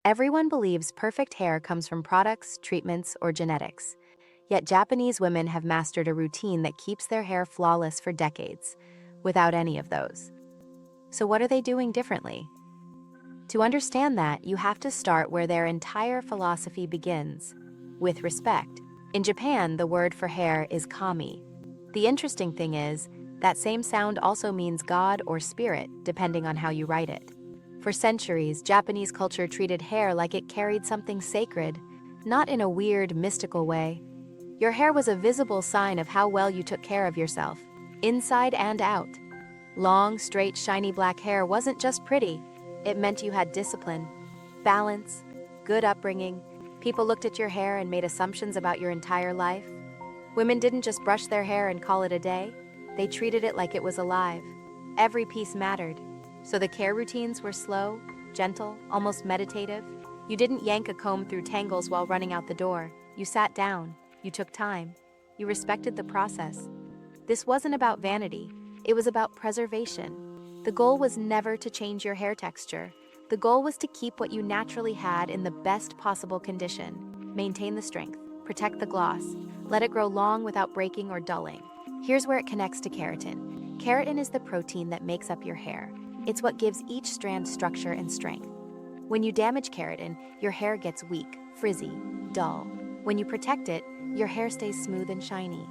Everyone believes perfect hair comes from products, treatments, or genetics. Yet Japanese women have mastered a routine that keeps their hair flawless for decades, without any of those. So what are they doing differently? To understand that, you have to start where their entire philosophy begins, with respect. In Japan, the word for hair is kami. The interesting thing is, that same sound also means God or spirit, depending on how you write it. For centuries, Japanese culture treated hair like it carried something sacred, not in a weird, mystical way. Your hair was a visible sign of how well you took care of yourself, inside and out. Long, straight, shiny black hair wasn't just pretty. It meant you had discipline, balance, good upbringing. People looked at your hair and made assumptions about your entire life. Women didn't just brush their hair and call it a day. They treated it like it was alive. Every piece mattered. So the care routines were slow, gentle, almost meditative. You didn't yank a comb through tangles while running out the door. You sat down. You took time. You respected the process. This wasn't about vanity. It was about preservation. The goal was never to change your hair texture. The goal was to keep what you naturally had in the best possible condition. Maintain the strength, protect the gloss, let it grow long without breaking or dulling. Here's where it connects to keratin. Keratin is the protein that makes up your hair. It's what gives each strand structure and strength. When you damage keratin, your hair gets weak, frizzy, dull. When you protect it, your hair stays smooth and shiny.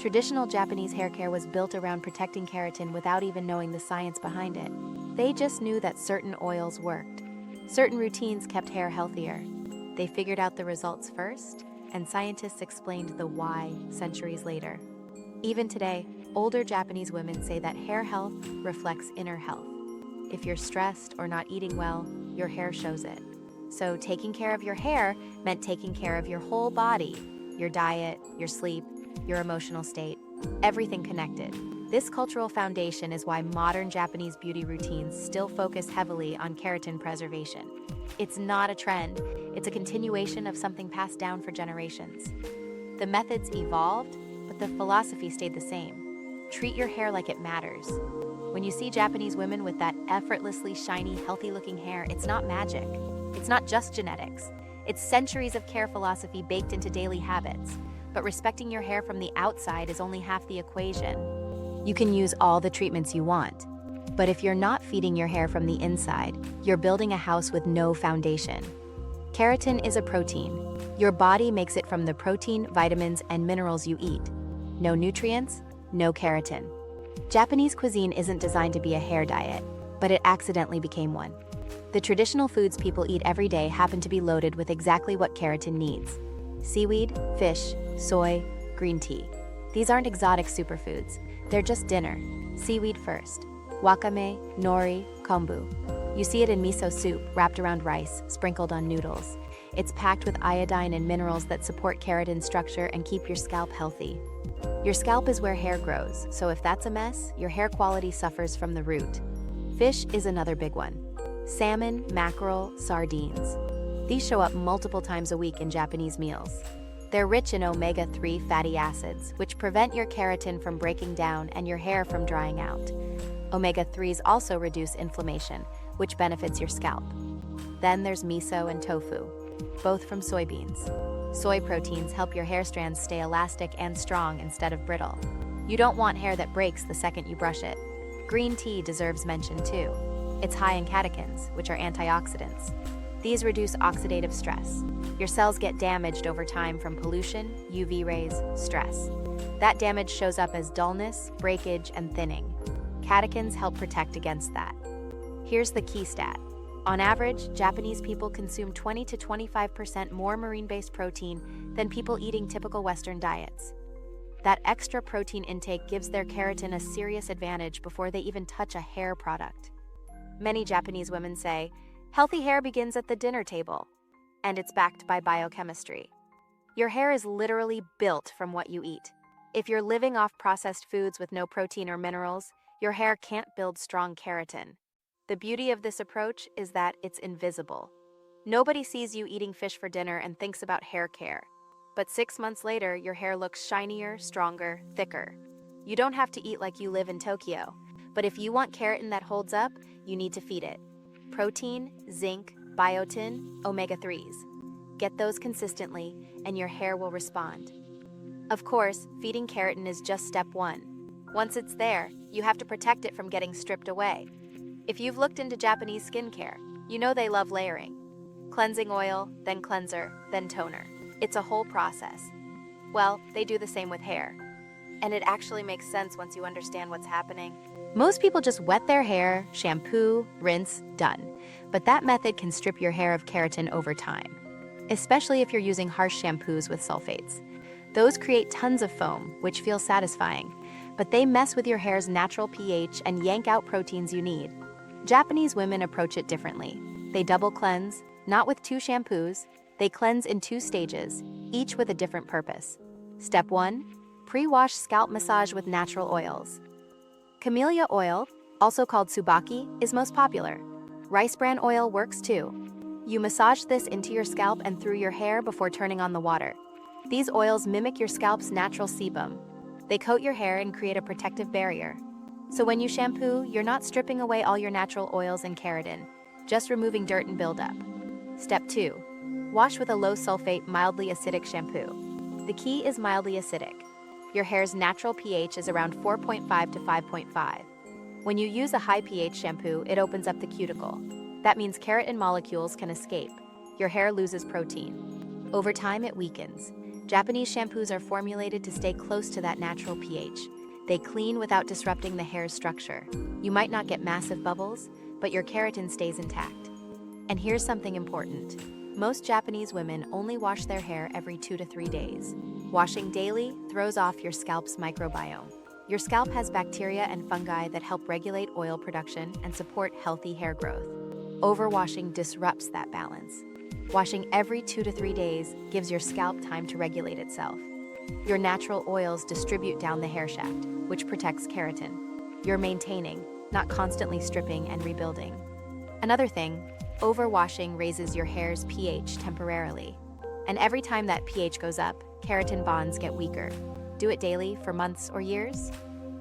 Traditional Japanese hair care was built around protecting keratin without even knowing the science behind it. They just knew that certain oils worked. Certain routines kept hair healthier. They figured out the results first, and scientists explained the why centuries later. Even today, older Japanese women say that hair health reflects inner health. If you're stressed or not eating well, your hair shows it. So taking care of your hair meant taking care of your whole body, your diet, your sleep, your emotional state, everything connected. This cultural foundation is why modern Japanese beauty routines still focus heavily on keratin preservation. It's not a trend, it's a continuation of something passed down for generations. The methods evolved, but the philosophy stayed the same. Treat your hair like it matters. When you see Japanese women with that effortlessly shiny, healthy-looking hair, it's not magic. It's not just genetics. It's centuries of care philosophy baked into daily habits. But respecting your hair from the outside is only half the equation. You can use all the treatments you want, but if you're not feeding your hair from the inside, you're building a house with no foundation. Keratin is a protein. Your body makes it from the protein, vitamins, and minerals you eat. No nutrients, no keratin. Japanese cuisine isn't designed to be a hair diet, but it accidentally became one. The traditional foods people eat every day happen to be loaded with exactly what keratin needs. Seaweed, fish, soy, green tea. These aren't exotic superfoods. They're just dinner. Seaweed first. Wakame, nori, kombu. You see it in miso soup, wrapped around rice, sprinkled on noodles. It's packed with iodine and minerals that support keratin structure and keep your scalp healthy. Your scalp is where hair grows, so if that's a mess, your hair quality suffers from the root. Fish is another big one. Salmon, mackerel, sardines. These show up multiple times a week in Japanese meals. They're rich in omega-3 fatty acids, which prevent your keratin from breaking down and your hair from drying out. Omega-3s also reduce inflammation, which benefits your scalp. Then there's miso and tofu, both from soybeans. Soy proteins help your hair strands stay elastic and strong instead of brittle. You don't want hair that breaks the second you brush it. Green tea deserves mention too. It's high in catechins, which are antioxidants. These reduce oxidative stress. Your cells get damaged over time from pollution, UV rays, stress. That damage shows up as dullness, breakage, and thinning. Catechins help protect against that. Here's the key stat. On average, Japanese people consume 20 to 25% more marine-based protein than people eating typical Western diets. That extra protein intake gives their keratin a serious advantage before they even touch a hair product. Many Japanese women say, healthy hair begins at the dinner table, and it's backed by biochemistry. Your hair is literally built from what you eat. If you're living off processed foods with no protein or minerals, your hair can't build strong keratin. The beauty of this approach is that it's invisible. Nobody sees you eating fish for dinner and thinks about hair care. But 6 months later, your hair looks shinier, stronger, thicker. You don't have to eat like you live in Tokyo. But if you want keratin that holds up, you need to feed it. Protein, zinc, biotin, omega-3s. Get those consistently, and your hair will respond. Of course, feeding keratin is just step one. Once it's there, you have to protect it from getting stripped away. If you've looked into Japanese skincare, you know they love layering. Cleansing oil, then cleanser, then toner. It's a whole process. Well, they do the same with hair. And it actually makes sense once you understand what's happening. Most people just wet their hair, shampoo, rinse, done. But that method can strip your hair of keratin over time, especially if you're using harsh shampoos with sulfates. Those create tons of foam, which feels satisfying, but they mess with your hair's natural pH and yank out proteins you need. Japanese women approach it differently. They double cleanse, not with 2 shampoos. They cleanse in 2 stages, each with a different purpose. Step 1, pre-wash scalp massage with natural oils. Camellia oil, also called tsubaki, is most popular. Rice bran oil works too. You massage this into your scalp and through your hair before turning on the water. These oils mimic your scalp's natural sebum. They coat your hair and create a protective barrier. So when you shampoo, you're not stripping away all your natural oils and keratin, just removing dirt and buildup. Step 2. Wash with a low-sulfate, mildly acidic shampoo. The key is mildly acidic. Your hair's natural pH is around 4.5 to 5.5. When you use a high pH shampoo, it opens up the cuticle. That means keratin molecules can escape. Your hair loses protein. Over time, it weakens. Japanese shampoos are formulated to stay close to that natural pH. They clean without disrupting the hair's structure. You might not get massive bubbles, but your keratin stays intact. And here's something important. Most Japanese women only wash their hair every 2 to 3 days. Washing daily throws off your scalp's microbiome. Your scalp has bacteria and fungi that help regulate oil production and support healthy hair growth. Overwashing disrupts that balance. Washing every 2 to 3 days gives your scalp time to regulate itself. Your natural oils distribute down the hair shaft, which protects keratin. You're maintaining, not constantly stripping and rebuilding. Another thing, overwashing raises your hair's pH temporarily. And every time that pH goes up, keratin bonds get weaker. Do it daily for months or years,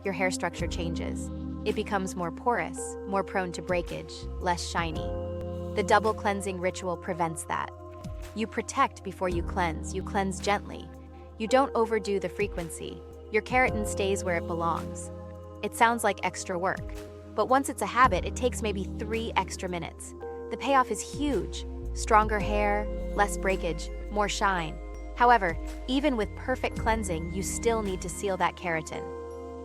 your hair structure changes. It becomes more porous, more prone to breakage, less shiny. The double cleansing ritual prevents that. You protect before you cleanse gently. You don't overdo the frequency. Your keratin stays where it belongs. It sounds like extra work, but once it's a habit, it takes maybe 3 extra minutes. The payoff is huge. Stronger hair, less breakage, more shine. However, even with perfect cleansing, you still need to seal that keratin.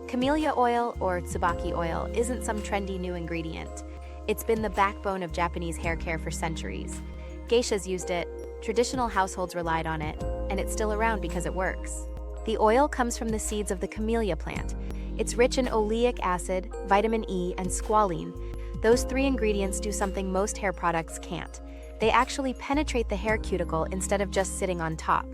Camellia oil, or tsubaki oil, isn't some trendy new ingredient. It's been the backbone of Japanese hair care for centuries. Geishas used it, traditional households relied on it, and it's still around because it works. The oil comes from the seeds of the camellia plant. It's rich in oleic acid, vitamin E, and squalene. Those 3 ingredients do something most hair products can't. They actually penetrate the hair cuticle instead of just sitting on top.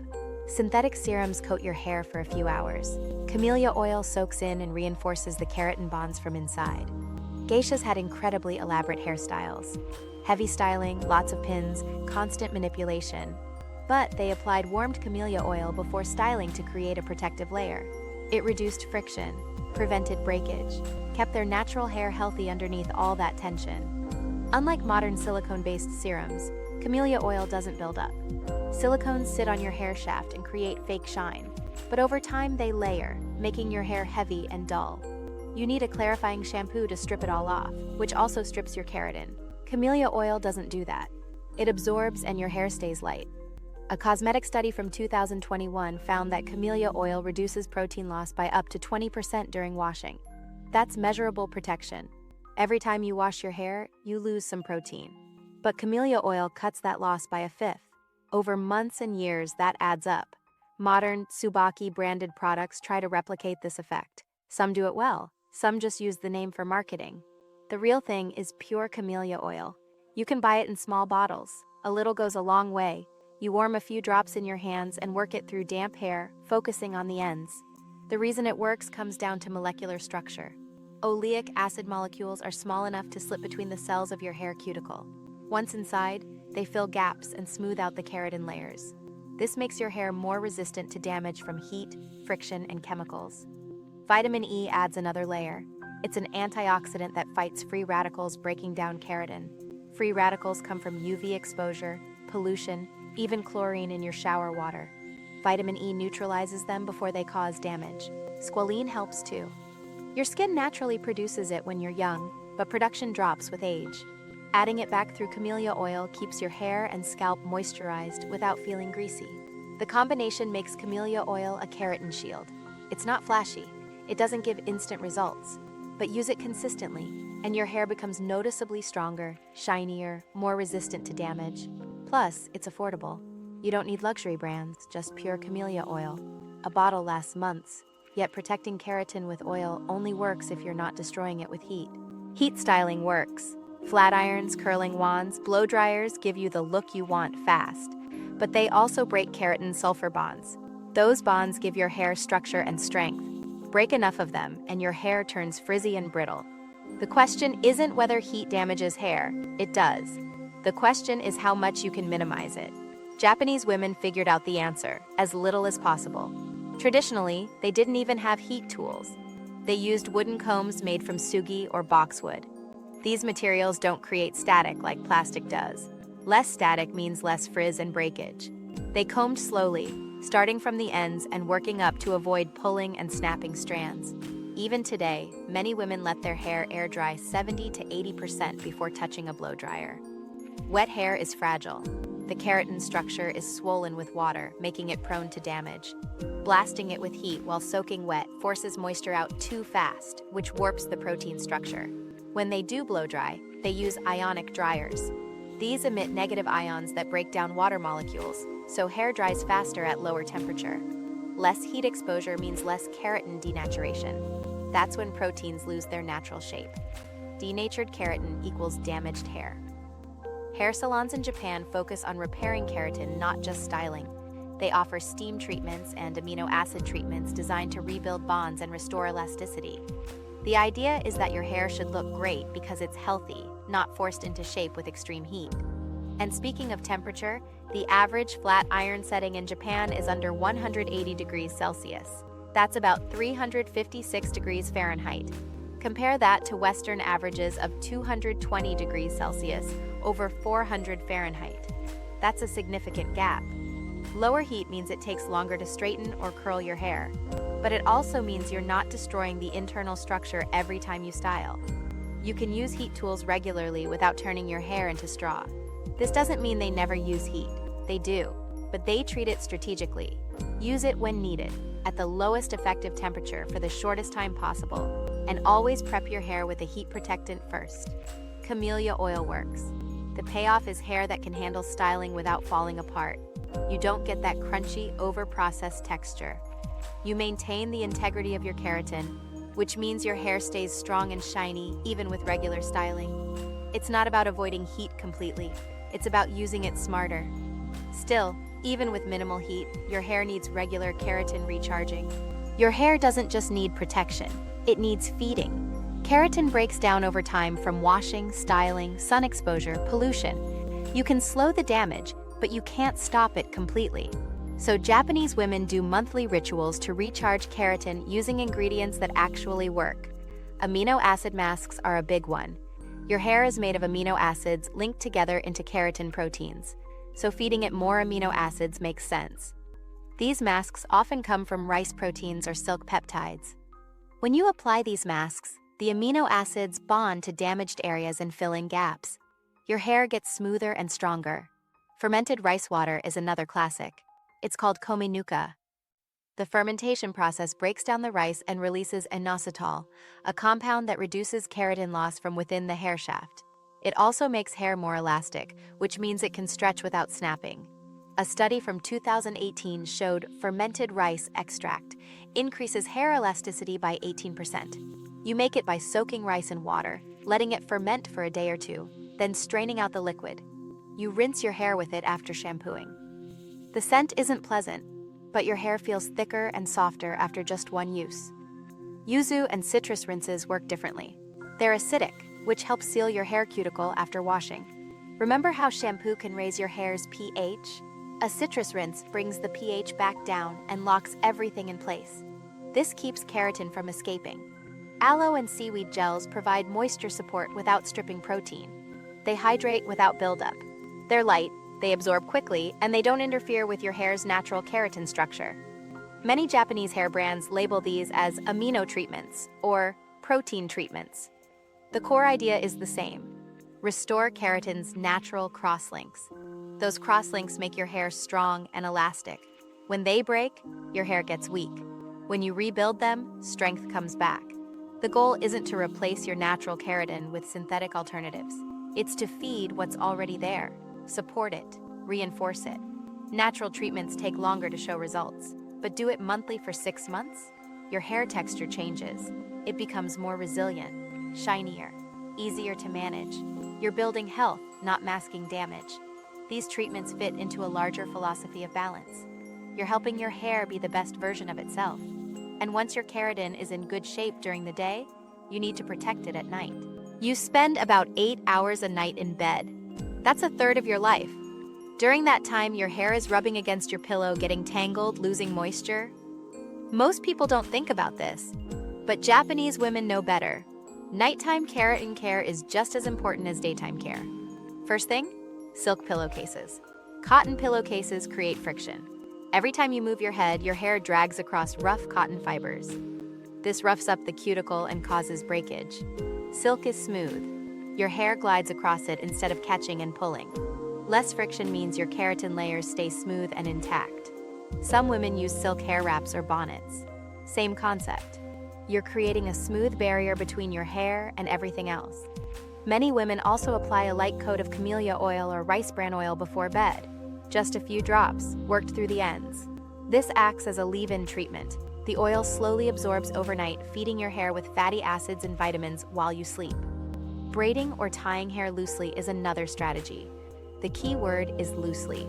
Synthetic serums coat your hair for a few hours. Camellia oil soaks in and reinforces the keratin bonds from inside. Geishas had incredibly elaborate hairstyles. Heavy styling, lots of pins, constant manipulation. But they applied warmed camellia oil before styling to create a protective layer. It reduced friction, prevented breakage, kept their natural hair healthy underneath all that tension. Unlike modern silicone-based serums, camellia oil doesn't build up. Silicones sit on your hair shaft and create fake shine, but over time they layer, making your hair heavy and dull. You need a clarifying shampoo to strip it all off, which also strips your keratin. Camellia oil doesn't do that. It absorbs and your hair stays light. A cosmetic study from 2021 found that camellia oil reduces protein loss by up to 20% during washing. That's measurable protection. Every time you wash your hair, you lose some protein. But camellia oil cuts that loss by a fifth. Over months and years, that adds up. Modern tsubaki branded products try to replicate this effect. Some do it well, some just use the name for marketing. The real thing is pure camellia oil. You can buy it in small bottles. A little goes a long way. You warm a few drops in your hands and work it through damp hair, focusing on the ends. The reason it works comes down to molecular structure. Oleic acid molecules are small enough to slip between the cells of your hair cuticle. Once inside, they fill gaps and smooth out the keratin layers. This makes your hair more resistant to damage from heat, friction, and chemicals. Vitamin E adds another layer. It's an antioxidant that fights free radicals breaking down keratin. Free radicals come from UV exposure, pollution, even chlorine in your shower water. Vitamin E neutralizes them before they cause damage. Squalene helps too. Your skin naturally produces it when you're young, but production drops with age. Adding it back through camellia oil keeps your hair and scalp moisturized without feeling greasy. The combination makes camellia oil a keratin shield. It's not flashy, it doesn't give instant results, but use it consistently, and your hair becomes noticeably stronger, shinier, more resistant to damage. Plus, it's affordable. You don't need luxury brands, just pure camellia oil. A bottle lasts months, yet protecting keratin with oil only works if you're not destroying it with heat. Heat styling works. Flat irons, curling wands, blow dryers give you the look you want fast, but they also break keratin sulfur bonds. Those bonds give your hair structure and strength. Break enough of them, and your hair turns frizzy and brittle. The question isn't whether heat damages hair, it does. The question is how much you can minimize it. Japanese women figured out the answer, as little as possible. Traditionally, they didn't even have heat tools. They used wooden combs made from sugi or boxwood. These materials don't create static like plastic does. Less static means less frizz and breakage. They combed slowly, starting from the ends and working up to avoid pulling and snapping strands. Even today, many women let their hair air dry 70 to 80% before touching a blow dryer. Wet hair is fragile. The keratin structure is swollen with water, making it prone to damage. Blasting it with heat while soaking wet forces moisture out too fast, which warps the protein structure. When they do blow dry, they use ionic dryers. These emit negative ions that break down water molecules, so hair dries faster at lower temperature. Less heat exposure means less keratin denaturation. That's when proteins lose their natural shape. Denatured keratin equals damaged hair. Hair salons in Japan focus on repairing keratin, not just styling. They offer steam treatments and amino acid treatments designed to rebuild bonds and restore elasticity. The idea is that your hair should look great because it's healthy, not forced into shape with extreme heat. And speaking of temperature, the average flat iron setting in Japan is under 180 degrees Celsius. That's about 356 degrees Fahrenheit. Compare that to Western averages of 220 degrees Celsius, over 400 Fahrenheit. That's a significant gap. Lower heat means it takes longer to straighten or curl your hair, but it also means you're not destroying the internal structure every time you style. You can use heat tools regularly without turning your hair into straw. This doesn't mean they never use heat. They do, but they treat it strategically. Use it when needed, at the lowest effective temperature for the shortest time possible, and always prep your hair with a heat protectant first. Camellia oil works. The payoff is hair that can handle styling without falling apart. You don't get that crunchy, over-processed texture. You maintain the integrity of your keratin, which means your hair stays strong and shiny even with regular styling. It's not about avoiding heat completely, it's about using it smarter. Still, even with minimal heat, your hair needs regular keratin recharging. Your hair doesn't just need protection, it needs feeding. Keratin breaks down over time from washing, styling, sun exposure, pollution. You can slow the damage, but you can't stop it completely. So Japanese women do monthly rituals to recharge keratin using ingredients that actually work. Amino acid masks are a big one. Your hair is made of amino acids linked together into keratin proteins, so feeding it more amino acids makes sense. These masks often come from rice proteins or silk peptides. When you apply these masks, the amino acids bond to damaged areas and fill in gaps. Your hair gets smoother and stronger. Fermented rice water is another classic. It's called komi-nuka. The fermentation process breaks down the rice and releases inositol, a compound that reduces keratin loss from within the hair shaft. It also makes hair more elastic, which means it can stretch without snapping. A study from 2018 showed fermented rice extract increases hair elasticity by 18%. You make it by soaking rice in water, letting it ferment for a day or two, then straining out the liquid. You rinse your hair with it after shampooing. The scent isn't pleasant, but your hair feels thicker and softer after just one use. Yuzu and citrus rinses work differently. They're acidic, which helps seal your hair cuticle after washing. Remember how shampoo can raise your hair's pH? A citrus rinse brings the pH back down and locks everything in place. This keeps keratin from escaping. Aloe and seaweed gels provide moisture support without stripping protein. They hydrate without buildup. They're light, they absorb quickly, and they don't interfere with your hair's natural keratin structure. Many Japanese hair brands label these as amino treatments or protein treatments. The core idea is the same. Restore keratin's natural crosslinks. Those crosslinks make your hair strong and elastic. When they break, your hair gets weak. When you rebuild them, strength comes back. The goal isn't to replace your natural keratin with synthetic alternatives. It's to feed what's already there, support it, reinforce it. Natural treatments take longer to show results, but do it monthly for 6 months, your hair texture changes. It becomes more resilient, shinier, easier to manage. You're building health, not masking damage. These treatments fit into a larger philosophy of balance. You're helping your hair be the best version of itself. And once your keratin is in good shape during the day, you need to protect it at night. You spend about 8 hours a night in bed. That's a third of your life. During that time, your hair is rubbing against your pillow, getting tangled, losing moisture. Most people don't think about this, but Japanese women know better. Nighttime keratin care is just as important as daytime care. First thing, silk pillowcases. Cotton pillowcases create friction. Every time you move your head, your hair drags across rough cotton fibers. This roughs up the cuticle and causes breakage. Silk is smooth. Your hair glides across it instead of catching and pulling. Less friction means your keratin layers stay smooth and intact. Some women use silk hair wraps or bonnets. Same concept. You're creating a smooth barrier between your hair and everything else. Many women also apply a light coat of camellia oil or rice bran oil before bed. Just a few drops, worked through the ends. This acts as a leave-in treatment. The oil slowly absorbs overnight, feeding your hair with fatty acids and vitamins while you sleep. Braiding or tying hair loosely is another strategy. The key word is loosely.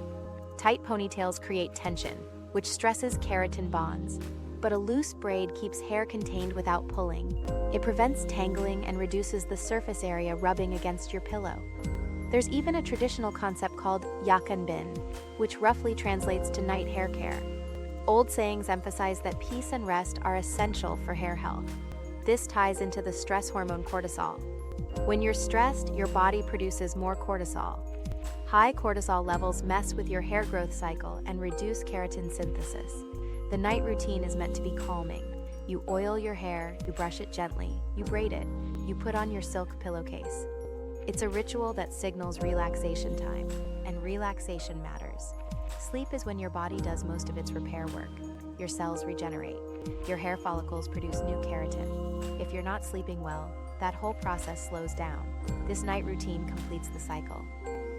Tight ponytails create tension, which stresses keratin bonds. But a loose braid keeps hair contained without pulling. It prevents tangling and reduces the surface area rubbing against your pillow. There's even a traditional concept called yakanbin, which roughly translates to night hair care. Old sayings emphasize that peace and rest are essential for hair health. This ties into the stress hormone cortisol. When you're stressed, your body produces more cortisol. High cortisol levels mess with your hair growth cycle and reduce keratin synthesis. The night routine is meant to be calming. You oil your hair, you brush it gently, you braid it, you put on your silk pillowcase. It's a ritual that signals relaxation time, and relaxation matters. Sleep is when your body does most of its repair work. Your cells regenerate. Your hair follicles produce new keratin. If you're not sleeping well, that whole process slows down. This night routine completes the cycle.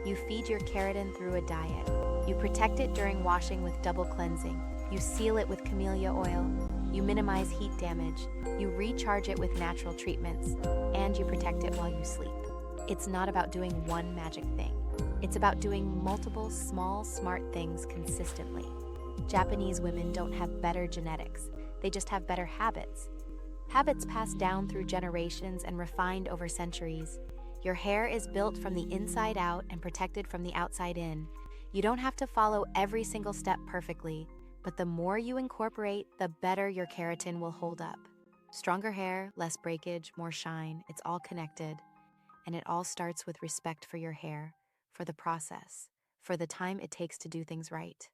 You feed your keratin through a diet. You protect it during washing with double cleansing. You seal it with camellia oil. You minimize heat damage. You recharge it with natural treatments. And you protect it while you sleep. It's not about doing one magic thing. It's about doing multiple small, smart things consistently. Japanese women don't have better genetics. They just have better habits. Habits passed down through generations and refined over centuries. Your hair is built from the inside out and protected from the outside in. You don't have to follow every single step perfectly, but the more you incorporate, the better your keratin will hold up. Stronger hair, less breakage, more shine, it's all connected. And it all starts with respect for your hair, for the process, for the time it takes to do things right.